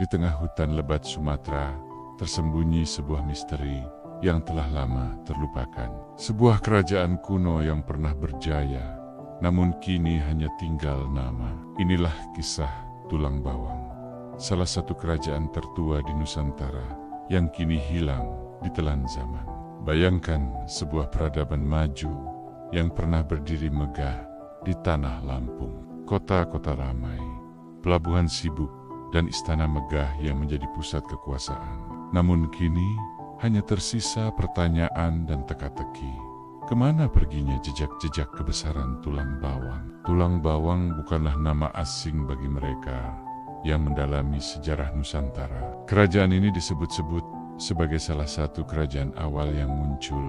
Di tengah hutan lebat Sumatera, tersembunyi sebuah misteri yang telah lama terlupakan. Sebuah kerajaan kuno yang pernah berjaya, namun kini hanya tinggal nama. Inilah kisah Tulang Bawang, salah satu kerajaan tertua di Nusantara yang kini hilang ditelan zaman. Bayangkan sebuah peradaban maju yang pernah berdiri megah di tanah Lampung. Kota-kota ramai, pelabuhan sibuk, dan istana megah yang menjadi pusat kekuasaan. Namun kini hanya tersisa pertanyaan dan teka-teki. Kemana perginya jejak-jejak kebesaran Tulang Bawang? Tulang Bawang bukanlah nama asing bagi mereka yang mendalami sejarah Nusantara. Kerajaan ini disebut-sebut sebagai salah satu kerajaan awal yang muncul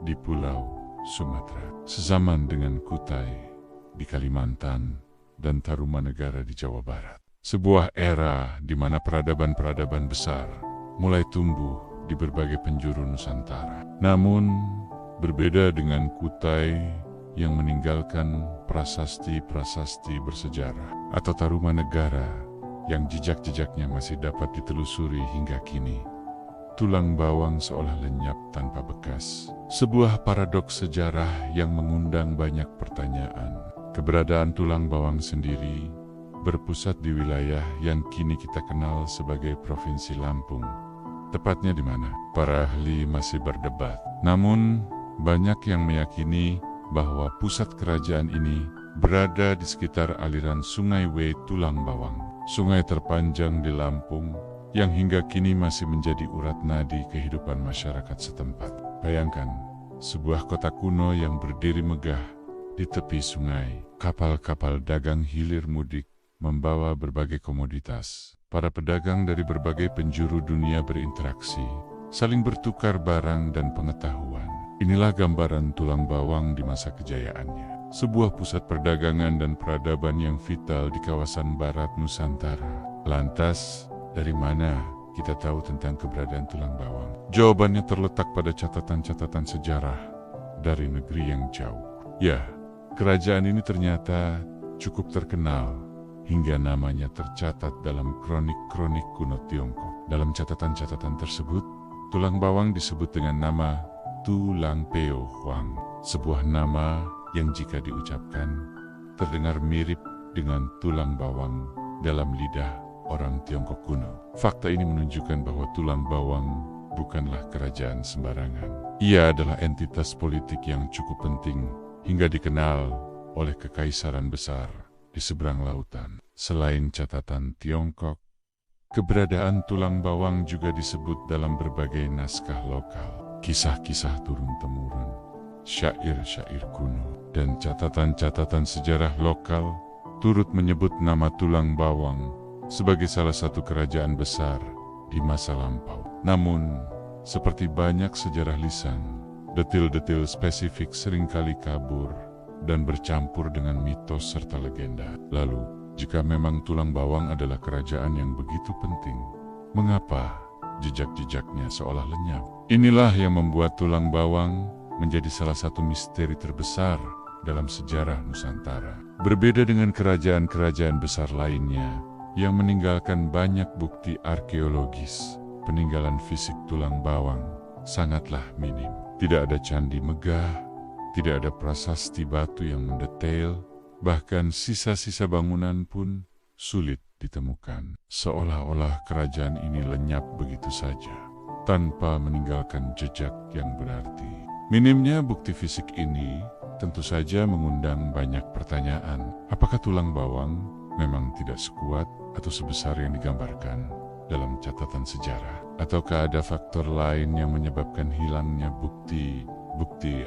di Pulau Sumatera, sezaman dengan Kutai di Kalimantan dan Tarumanegara di Jawa Barat. Sebuah era di mana peradaban-peradaban besar mulai tumbuh di berbagai penjuru Nusantara. Namun, berbeda dengan Kutai yang meninggalkan prasasti-prasasti bersejarah, atau Tarumanegara yang jejak-jejaknya masih dapat ditelusuri hingga kini, Tulang Bawang seolah lenyap tanpa bekas. Sebuah paradoks sejarah yang mengundang banyak pertanyaan. Keberadaan Tulang Bawang sendiri berpusat di wilayah yang kini kita kenal sebagai Provinsi Lampung. Tepatnya di mana? Para ahli masih berdebat. Namun, banyak yang meyakini bahwa pusat kerajaan ini berada di sekitar aliran Sungai W Tulang Bawang, sungai terpanjang di Lampung yang hingga kini masih menjadi urat nadi kehidupan masyarakat setempat. Bayangkan, sebuah kota kuno yang berdiri megah di tepi sungai. Kapal-kapal dagang hilir mudik membawa berbagai komoditas. Para pedagang dari berbagai penjuru dunia berinteraksi, saling bertukar barang dan pengetahuan. Inilah gambaran Tulang Bawang di masa kejayaannya. Sebuah pusat perdagangan dan peradaban yang vital di kawasan barat Nusantara. Lantas, dari mana kita tahu tentang keberadaan Tulang Bawang? Jawabannya terletak pada catatan-catatan sejarah dari negeri yang jauh. Ya, kerajaan ini ternyata cukup terkenal hingga namanya tercatat dalam kronik-kronik kuno Tiongkok. Dalam catatan-catatan tersebut, Tulang Bawang disebut dengan nama Tulang Peo Huang, sebuah nama yang jika diucapkan terdengar mirip dengan tulang bawang dalam lidah orang Tiongkok kuno. Fakta ini menunjukkan bahwa Tulang Bawang bukanlah kerajaan sembarangan. Ia adalah entitas politik yang cukup penting hingga dikenal oleh kekaisaran besar di seberang lautan. Selain catatan Tiongkok, keberadaan Tulang Bawang juga disebut dalam berbagai naskah lokal, kisah-kisah turun-temurun, syair-syair kuno, dan catatan-catatan sejarah lokal turut menyebut nama Tulang Bawang sebagai salah satu kerajaan besar di masa lampau. Namun, seperti banyak sejarah lisan, detil-detil spesifik seringkali kabur dan bercampur dengan mitos serta legenda. Lalu, jika memang Tulang Bawang adalah kerajaan yang begitu penting, mengapa jejak-jejaknya seolah lenyap? Inilah yang membuat Tulang Bawang menjadi salah satu misteri terbesar dalam sejarah Nusantara. Berbeda dengan kerajaan-kerajaan besar lainnya yang meninggalkan banyak bukti arkeologis, peninggalan fisik Tulang Bawang sangatlah minim. Tidak ada candi megah, tidak ada prasasti batu yang mendetail, bahkan sisa-sisa bangunan pun sulit ditemukan. Seolah-olah kerajaan ini lenyap begitu saja, tanpa meninggalkan jejak yang berarti. Minimnya bukti fisik ini tentu saja mengundang banyak pertanyaan. Apakah Tulang Bawang memang tidak sekuat atau sebesar yang digambarkan dalam catatan sejarah? Ataukah ada faktor lain yang menyebabkan hilangnya bukti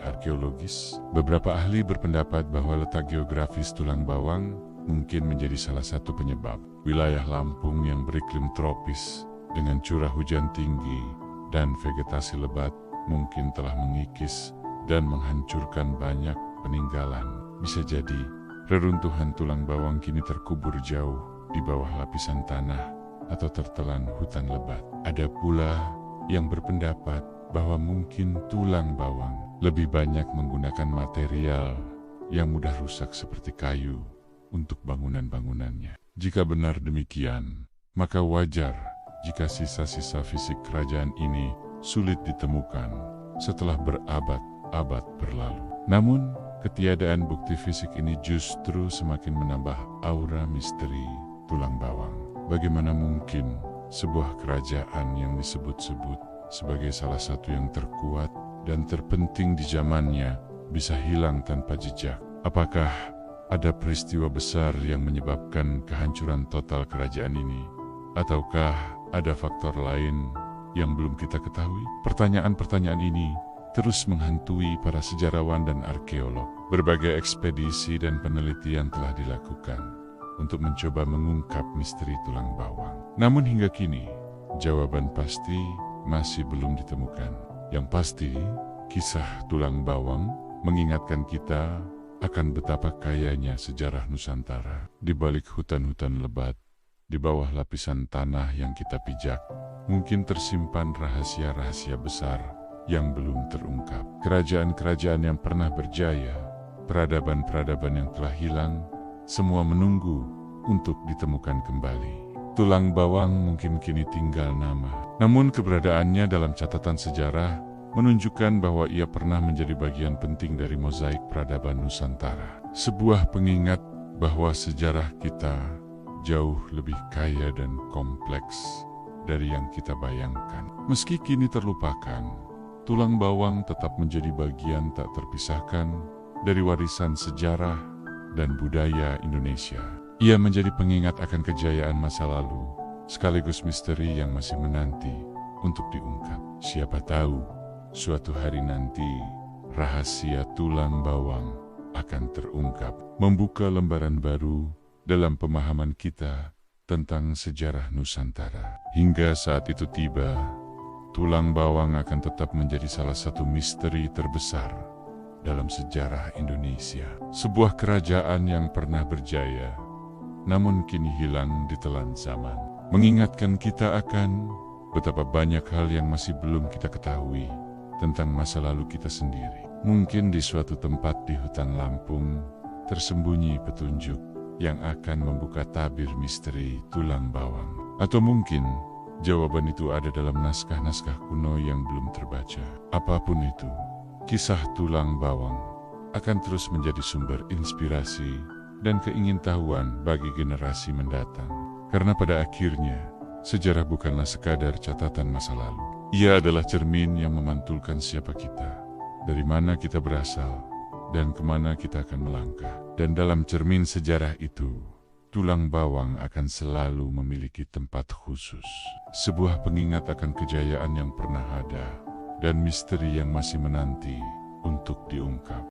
arkeologis? Beberapa ahli berpendapat bahwa letak geografis Tulang Bawang mungkin menjadi salah satu penyebab. Wilayah Lampung yang beriklim tropis dengan curah hujan tinggi dan vegetasi lebat mungkin telah mengikis dan menghancurkan banyak peninggalan. Bisa jadi reruntuhan Tulang Bawang kini terkubur jauh di bawah lapisan tanah atau tertelan hutan lebat. Ada pula yang berpendapat bahwa mungkin Tulang Bawang lebih banyak menggunakan material yang mudah rusak seperti kayu untuk bangunan-bangunannya. Jika benar demikian, maka wajar jika sisa-sisa fisik kerajaan ini sulit ditemukan setelah berabad-abad berlalu. Namun, ketiadaan bukti fisik ini justru semakin menambah aura misteri tulang bawang. Bagaimana mungkin sebuah kerajaan yang disebut-sebut sebagai salah satu yang terkuat dan terpenting di zamannya bisa hilang tanpa jejak? Apakah ada peristiwa besar yang menyebabkan kehancuran total kerajaan ini? Ataukah ada faktor lain yang belum kita ketahui? Pertanyaan-pertanyaan ini terus menghantui para sejarawan dan arkeolog. Berbagai ekspedisi dan penelitian telah dilakukan untuk mencoba mengungkap misteri tulang bawang. Namun hingga kini, jawaban pasti masih belum ditemukan. Yang pasti, kisah tulang bawang mengingatkan kita akan betapa kayanya sejarah Nusantara. Di balik hutan-hutan lebat, di bawah lapisan tanah yang kita pijak, mungkin tersimpan rahasia-rahasia besar yang belum terungkap. Kerajaan-kerajaan yang pernah berjaya, peradaban-peradaban yang telah hilang, semua menunggu untuk ditemukan kembali. Tulang bawang mungkin kini tinggal nama, namun keberadaannya dalam catatan sejarah menunjukkan bahwa ia pernah menjadi bagian penting dari mozaik peradaban Nusantara. Sebuah pengingat bahwa sejarah kita jauh lebih kaya dan kompleks dari yang kita bayangkan. Meski kini terlupakan, tulang bawang tetap menjadi bagian tak terpisahkan dari warisan sejarah dan budaya Indonesia. Ia menjadi pengingat akan kejayaan masa lalu, sekaligus misteri yang masih menanti untuk diungkap. Siapa tahu, suatu hari nanti, rahasia tulang bawang akan terungkap, membuka lembaran baru dalam pemahaman kita tentang sejarah Nusantara. Hingga saat itu tiba, tulang bawang akan tetap menjadi salah satu misteri terbesar dalam sejarah Indonesia. Sebuah kerajaan yang pernah berjaya, namun kini hilang ditelan zaman. Mengingatkan kita akan betapa banyak hal yang masih belum kita ketahui tentang masa lalu kita sendiri. Mungkin di suatu tempat di hutan Lampung, tersembunyi petunjuk yang akan membuka tabir misteri tulang bawang. Atau mungkin jawaban itu ada dalam naskah-naskah kuno yang belum terbaca. Apapun itu, kisah tulang bawang akan terus menjadi sumber inspirasi dan keingintahuan bagi generasi mendatang. Karena pada akhirnya, sejarah bukanlah sekadar catatan masa lalu. Ia adalah cermin yang memantulkan siapa kita, dari mana kita berasal, dan kemana kita akan melangkah. Dan dalam cermin sejarah itu, tulang bawang akan selalu memiliki tempat khusus. Sebuah pengingat akan kejayaan yang pernah ada, dan misteri yang masih menanti untuk diungkap.